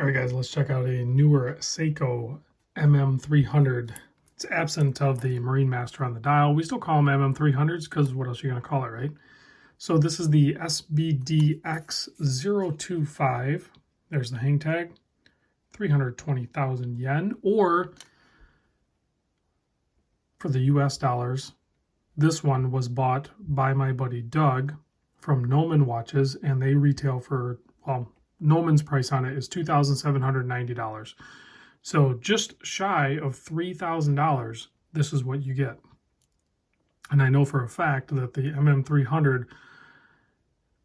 All right, guys, let's check out a newer Seiko mm300. It's absent of the Marine Master on the dial. We still call them mm300s because what else are you going to call it, right? So this is the sbdx025. There's the hang tag, 320,000 yen, or for the US dollars, this one was bought by my buddy Doug from Gnomon watches, and they retail for, well, Gnomon's price on it is $2,790. So just shy of $3,000, this is what you get. And I know for a fact that the mm300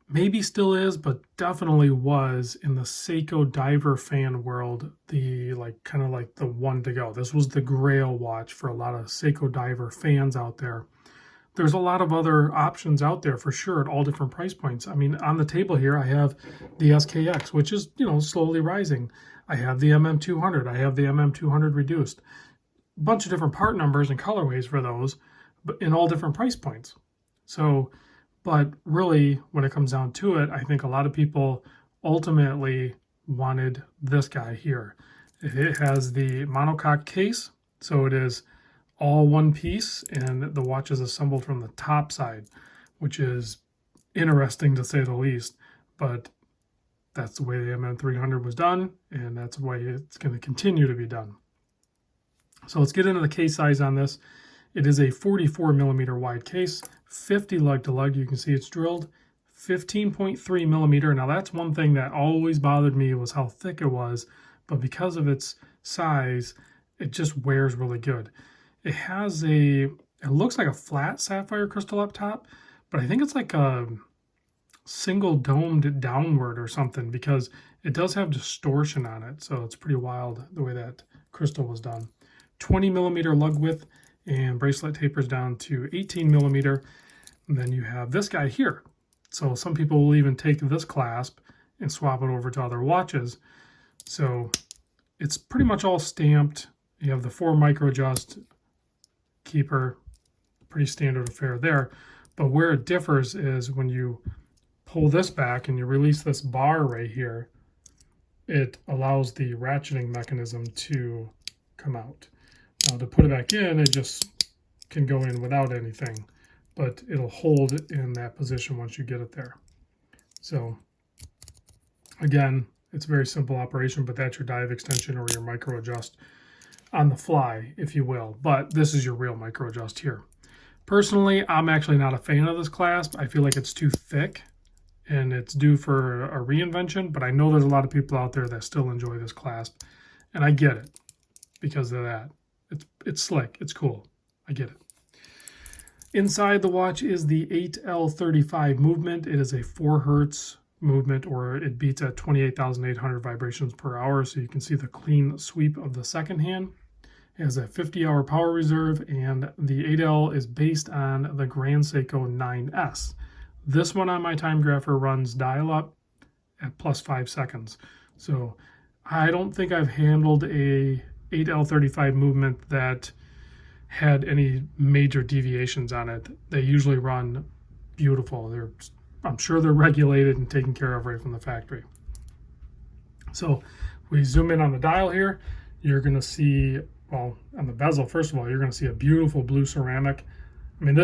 maybe still is, but definitely was in the Seiko diver fan world, the kind of like the one to go. This was the grail watch for a lot of Seiko diver fans out there. There's a lot of other options out there for sure at all different price points. I mean, on the table here, I have the SKX, which is, slowly rising. I have the MM200. I have the MM200 reduced. A bunch of different part numbers and colorways for those, but in all different price points. So, but really, when it comes down to it, I think a lot of people ultimately wanted this guy here. It has the monocoque case, so it is all one piece, and the watch is assembled from the top side, which is interesting to say the least, but that's the way the MM300 was done, and that's the way it's going to continue to be done. So let's get into the case size on this. It is a 44 millimeter wide case, 50 lug to lug. You can see it's drilled, 15.3 millimeter. Now that's one thing that always bothered me, was how thick it was, but because of its size, it just wears really good. It has it looks like a flat sapphire crystal up top, but I think it's like a single domed downward or something, because it does have distortion on it. So it's pretty wild the way that crystal was done. 20 millimeter lug width, and bracelet tapers down to 18 millimeter. And then you have this guy here. So some people will even take this clasp and swap it over to other watches. So it's pretty much all stamped. You have the 4 micro adjust keeper, pretty standard affair there. But where it differs is when you pull this back and you release this bar right here, it allows the ratcheting mechanism to come out. Now to put it back in, it just can go in without anything, but it'll hold in that position once you get it there. So again, it's a very simple operation, but that's your dive extension or your micro adjust on the fly, if you will. But this is your real micro adjust here. Personally, I'm actually not a fan of this clasp. I feel like it's too thick and it's due for a reinvention, but I know there's a lot of people out there that still enjoy this clasp, and I get it because of that. It's slick, it's cool, I get it. Inside the watch is the 8L35 movement. It is a 4 Hertz movement, or it beats at 28,800 vibrations per hour, so you can see the clean sweep of the second hand. It has a 50-hour power reserve, and the 8L is based on the Grand Seiko 9S. This one on my time grapher runs dial-up at +5 seconds. So I don't think I've handled a 8L35 movement that had any major deviations on it. They usually run beautiful. I'm sure they're regulated and taken care of right from the factory. So we zoom in on the dial here. You're going to see, well, on the bezel, first of all, you're going to see a beautiful blue ceramic. I mean,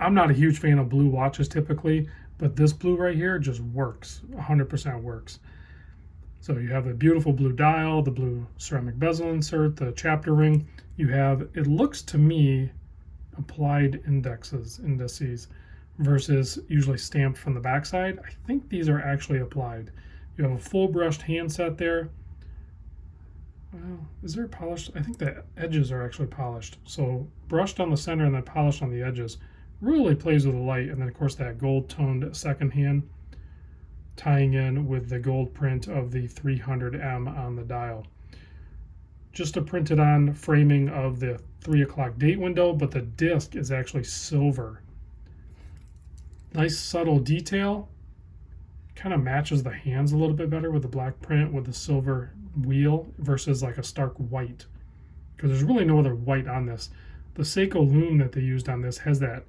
I'm not a huge fan of blue watches typically, but this blue right here just works, 100% works. So you have a beautiful blue dial, the blue ceramic bezel insert, the chapter ring. You have, it looks to me, applied indices versus usually stamped from the backside. I think these are actually applied. You have a full brushed handset there. Well, is there polished? I think the edges are actually polished. So brushed on the center and then polished on the edges. Really plays with the light. And then of course that gold toned second hand tying in with the gold print of the 300M on the dial. Just a printed on framing of the 3 o'clock date window, but the disc is actually silver. Nice subtle detail. Kind of matches the hands a little bit better with the black print with the silver wheel versus like a stark white, because there's really no other white on this. The Seiko loom that they used on this has that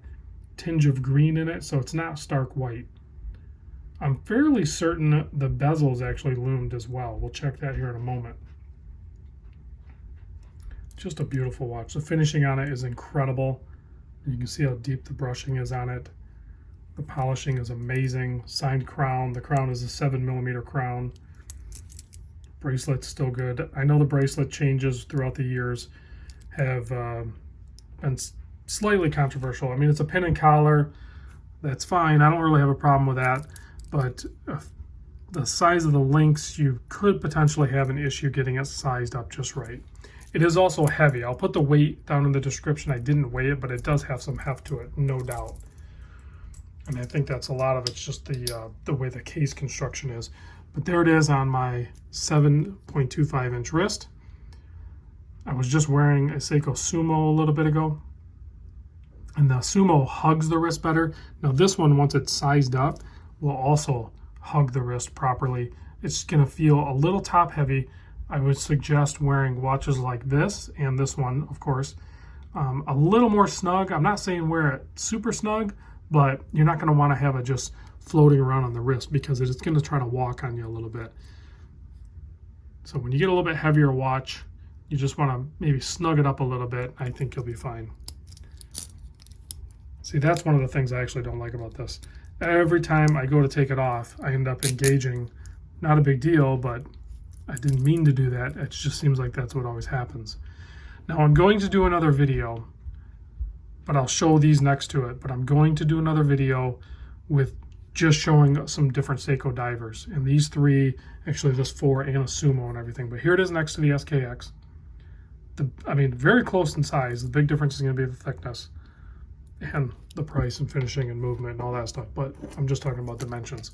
tinge of green in it, so it's not stark white. I'm fairly certain the bezel is actually loomed as well. We'll check that here in a moment. Just a beautiful watch. The finishing on it is incredible. You can see how deep the brushing is on it. The polishing is amazing. Signed crown. The crown is a 7mm crown. Bracelet's still good. I know the bracelet changes throughout the years have been slightly controversial. I mean, it's a pin and collar. That's fine. I don't really have a problem with that. But the size of the links, you could potentially have an issue getting it sized up just right. It is also heavy. I'll put the weight down in the description. I didn't weigh it, but it does have some heft to it, no doubt. And I think that's a lot of it's just the way the case construction is. But there it is on my 7.25-inch wrist. I was just wearing a Seiko Sumo a little bit ago, and the Sumo hugs the wrist better. Now this one, once it's sized up, will also hug the wrist properly. It's going to feel a little top heavy. I would suggest wearing watches like this and this one, of course, a little more snug. I'm not saying wear it super snug, but you're not going to want to have it just floating around on the wrist because it's going to try to walk on you a little bit. So when you get a little bit heavier watch, you just want to maybe snug it up a little bit. I think you'll be fine. See, that's one of the things I actually don't like about this. Every time I go to take it off, I end up engaging. Not a big deal, but I didn't mean to do that. It just seems like that's what always happens. Now I'm going to do another video, but I'll show these next to it. But I'm going to do another video with just showing some different Seiko divers. And these three, actually this 4 and a Sumo and everything. But here it is next to the SKX. I mean, very close in size. The big difference is going to be the thickness and the price and finishing and movement and all that stuff. But I'm just talking about dimensions.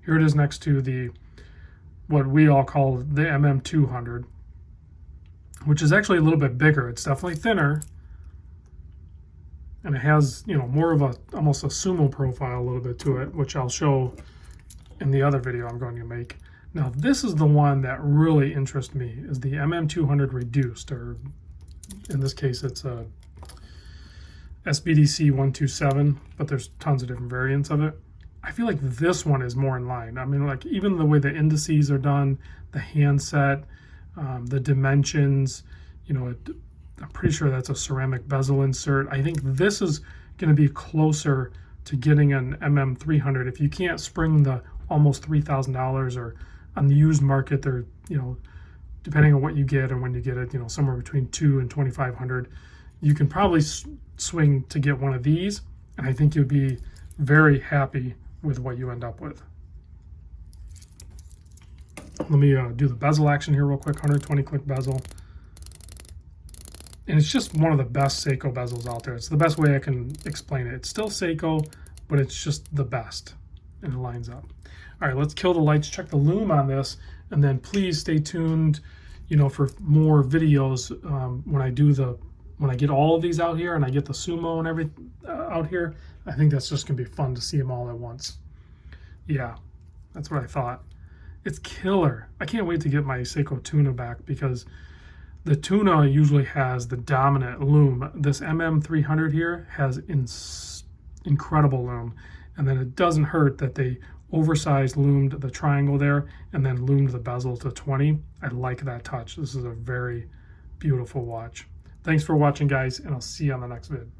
Here it is next to the, what we all call the mm300, which is actually a little bit bigger. It's definitely thinner. And it has, you know, more of a, almost a Sumo profile a little bit to it, which I'll show in the other video I'm going to make. Now, this is the one that really interests me, is the mm300 reduced, or in this case, it's a sbdx025, but there's tons of different variants of it. I feel like this one is more in line. I mean, like even the way the indices are done, the handset, the dimensions, you know, I'm pretty sure that's a ceramic bezel insert. I think this is going to be closer to getting an mm300. If you can't spring the almost $3,000, or on the used market, they're, you know, depending on what you get and when you get it, you know, somewhere between $200 and $2,500, you can probably swing to get one of these, and I think you'd be very happy with what you end up with. Let me do the bezel action here real quick. 120 click bezel. And it's just one of the best Seiko bezels out there. It's the best way I can explain it. It's still Seiko, but it's just the best, and it lines up. All right, let's kill the lights, check the lume on this, and then please stay tuned, you know, for more videos when I get all of these out here and I get the Sumo and everything out here. I think that's just gonna be fun to see them all at once. Yeah, that's what I thought. It's killer. I can't wait to get my Seiko Tuna back, because the Tuna usually has the dominant lume. This mm300 here has incredible lume. And then it doesn't hurt that they oversized loomed the triangle there and then loomed the bezel to 20. I like that touch. This is a very beautiful watch. Thanks for watching, guys, and I'll see you on the next vid.